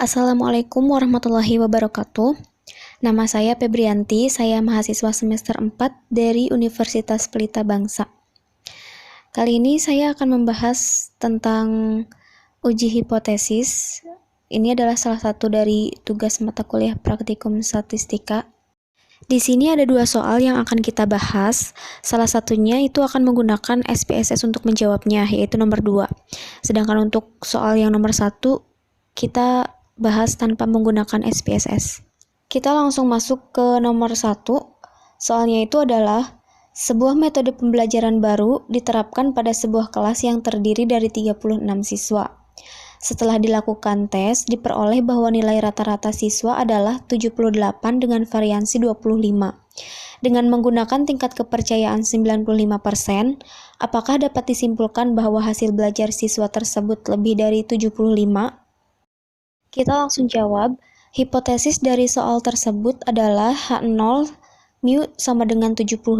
Assalamualaikum warahmatullahi wabarakatuh. Nama saya Febrianti, saya mahasiswa semester 4 dari Universitas Pelita Bangsa. Kali ini saya akan membahas tentang uji hipotesis. Ini adalah salah satu dari tugas mata kuliah praktikum statistika. Di sini ada dua soal yang akan kita bahas. Salah satunya itu akan menggunakan SPSS untuk menjawabnya, yaitu nomor 2. Sedangkan untuk soal yang nomor 1, kita bahas tanpa menggunakan SPSS. Kita langsung masuk ke nomor 1. Soalnya itu adalah sebuah metode pembelajaran baru diterapkan pada sebuah kelas yang terdiri dari 36 siswa. Setelah dilakukan tes, diperoleh bahwa nilai rata-rata siswa adalah 78 dengan variansi 25. Dengan menggunakan tingkat kepercayaan 95%, apakah dapat disimpulkan bahwa hasil belajar siswa tersebut lebih dari 75? Kita langsung jawab. Hipotesis dari soal tersebut adalah H0 mu sama dengan 75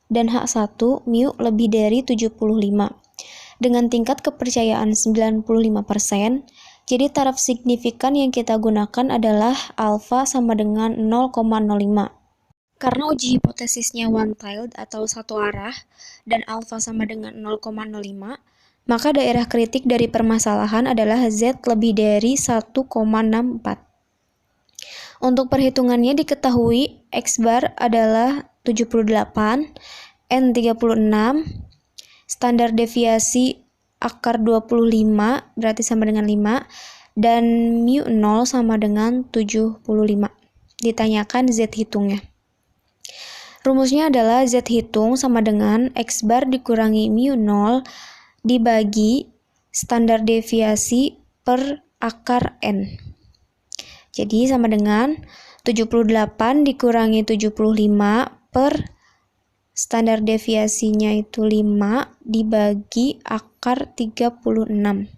dan H1 mu lebih dari 75. Dengan tingkat kepercayaan 95%, jadi taraf signifikan yang kita gunakan adalah alfa sama dengan 0,05. Karena uji hipotesisnya one-tiled atau satu arah dan alfa sama dengan 0,05, maka daerah kritik dari permasalahan adalah Z lebih dari 1,64. Untuk perhitungannya diketahui X bar adalah 78, N 36, standar deviasi akar 25 berarti sama dengan 5, dan mu 0 sama dengan 75. Ditanyakan Z hitungnya. Rumusnya adalah Z hitung sama dengan X bar dikurangi mu 0 dibagi standar deviasi per akar N. Jadi sama dengan 78 dikurangi 75 per standar deviasinya itu 5 dibagi akar 36.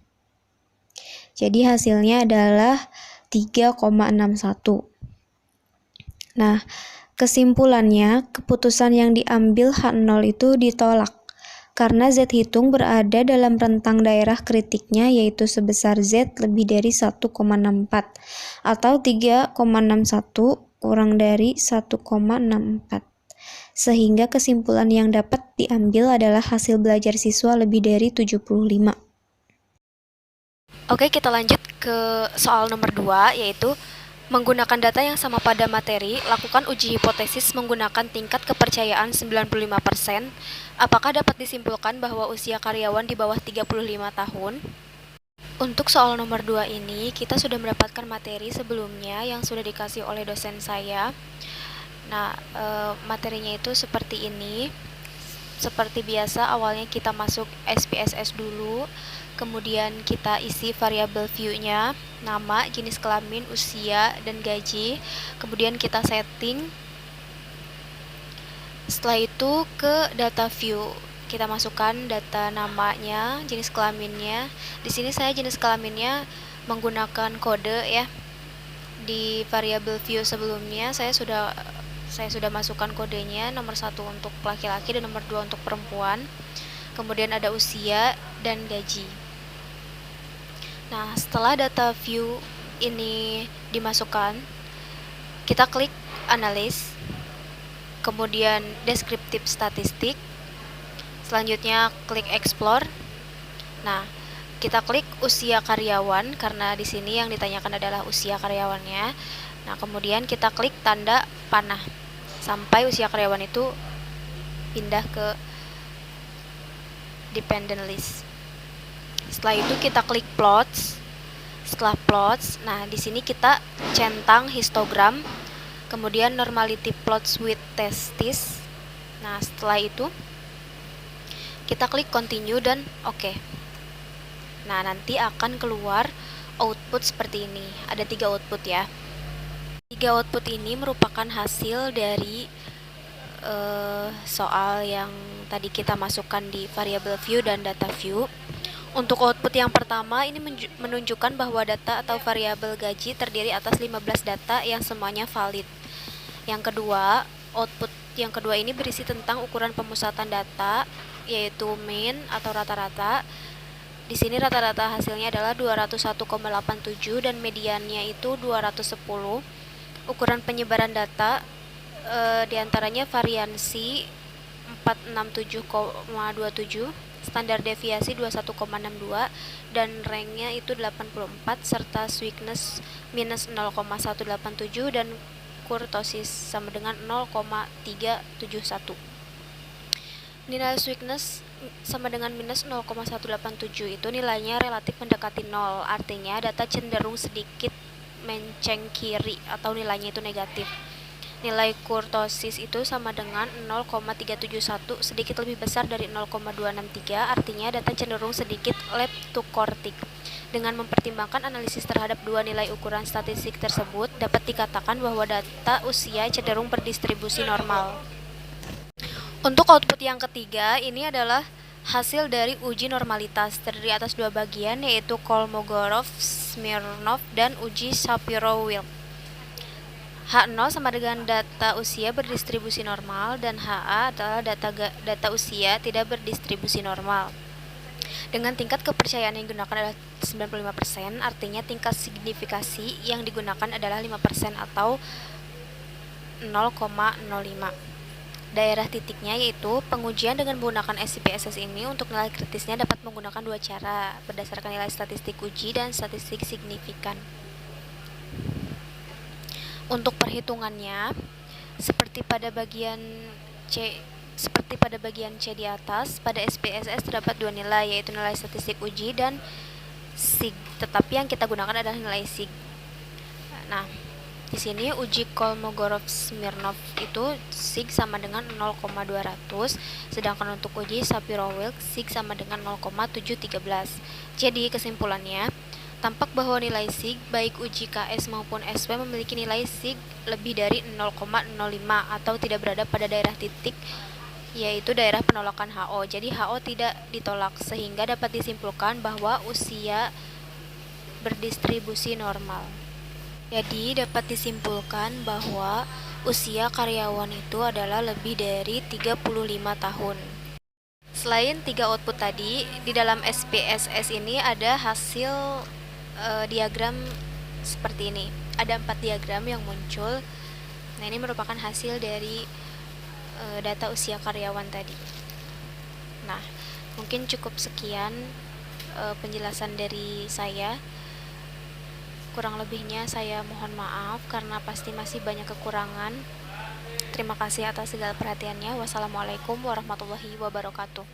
Jadi hasilnya adalah 3,61. Nah, kesimpulannya, keputusan yang diambil H0 itu ditolak karena Z hitung berada dalam rentang daerah kritiknya yaitu sebesar Z lebih dari 1,64 atau 3,61 kurang dari 1,64. Sehingga kesimpulan yang dapat diambil adalah hasil belajar siswa lebih dari 75. Oke, kita lanjut ke soal nomor 2, yaitu menggunakan data yang sama pada materi, lakukan uji hipotesis menggunakan tingkat kepercayaan 95%. Apakah dapat disimpulkan bahwa usia karyawan di bawah 35 tahun? Untuk soal nomor 2 ini, kita sudah mendapatkan materi sebelumnya yang sudah dikasih oleh dosen saya. Nah, materinya itu seperti ini. Seperti biasa, awalnya kita masuk SPSS dulu, kemudian kita isi variabel view-nya, nama, jenis kelamin, usia, dan gaji. Kemudian kita setting. Setelah itu ke data view, kita masukkan data namanya, jenis kelaminnya. Di sini saya jenis kelaminnya menggunakan kode ya. Di variabel view sebelumnya saya sudah masukkan kodenya, nomor 1 untuk laki-laki dan nomor 2 untuk perempuan. Kemudian ada usia dan gaji. Nah, setelah data view ini dimasukkan, kita klik analysis, kemudian deskriptif statistik, selanjutnya klik explore. Nah, kita klik usia karyawan karena di sini yang ditanyakan adalah usia karyawannya. Nah, kemudian kita klik tanda panah sampai usia karyawan itu pindah ke dependent list. Setelah itu kita klik plots. Setelah plots, nah di sini kita centang histogram, kemudian normality plots with testis. Nah, setelah itu kita klik continue dan oke. Nah, nanti akan keluar output seperti ini. Ada 3 output ya. 3 output ini merupakan hasil dari soal yang tadi kita masukkan di variable view dan data view. Untuk output yang pertama ini menunjukkan bahwa data atau variabel gaji terdiri atas 15 data yang semuanya valid. Yang kedua, output yang kedua ini berisi tentang ukuran pemusatan data, yaitu mean atau rata-rata. Di sini rata-rata hasilnya adalah 201,87 dan mediannya itu 210. Ukuran penyebaran data diantaranya variansi 467,27, standar deviasi 21,62, dan ranknya itu 84, serta sweetness minus 0,187 dan kurtosis sama dengan 0,371. Nilai sweetness sama dengan minus 0,187 itu nilainya relatif mendekati 0, artinya data cenderung sedikit menceng kiri atau nilainya itu negatif. Nilai kurtosis itu sama dengan 0,371, sedikit lebih besar dari 0,263, artinya data cenderung sedikit leptokortik. Dengan mempertimbangkan analisis terhadap dua nilai ukuran statistik tersebut, dapat dikatakan bahwa data usia cenderung berdistribusi normal. Untuk output yang ketiga, ini adalah hasil dari uji normalitas terdiri atas dua bagian, yaitu Kolmogorov, Smirnov, dan uji Shapiro-Wilk. H0 sama dengan data usia berdistribusi normal dan HA adalah data usia tidak berdistribusi normal. Dengan tingkat kepercayaan yang digunakan adalah 95%, artinya tingkat signifikasi yang digunakan adalah 5% atau 0,05. Daerah titiknya yaitu pengujian dengan menggunakan SPSS ini untuk nilai kritisnya dapat menggunakan dua cara, berdasarkan nilai statistik uji dan statistik signifikan. Untuk perhitungannya, seperti pada bagian C di atas, pada SPSS terdapat dua nilai, yaitu nilai statistik uji dan sig, tetapi yang kita gunakan adalah nilai sig. Nah, di sini uji Kolmogorov-Smirnov itu sig sama dengan 0,200, sedangkan untuk uji Shapiro-Wilk sig sama dengan 0,713. Jadi kesimpulannya, tampak bahwa nilai sig baik uji KS maupun SP memiliki nilai sig lebih dari 0,05 atau tidak berada pada daerah titik, yaitu daerah penolakan HO. Jadi HO tidak ditolak, sehingga dapat disimpulkan bahwa usia berdistribusi normal. Jadi dapat disimpulkan bahwa usia karyawan itu adalah lebih dari 35 tahun. Selain tiga output tadi, di dalam SPSS ini ada hasil diagram seperti ini. Ada 4 diagram yang muncul. Nah, ini merupakan hasil dari data usia karyawan tadi. Nah, mungkin cukup sekian penjelasan dari saya. Kurang lebihnya saya mohon maaf karena pasti masih banyak kekurangan. Terima kasih atas segala perhatiannya. Wassalamualaikum warahmatullahi wabarakatuh.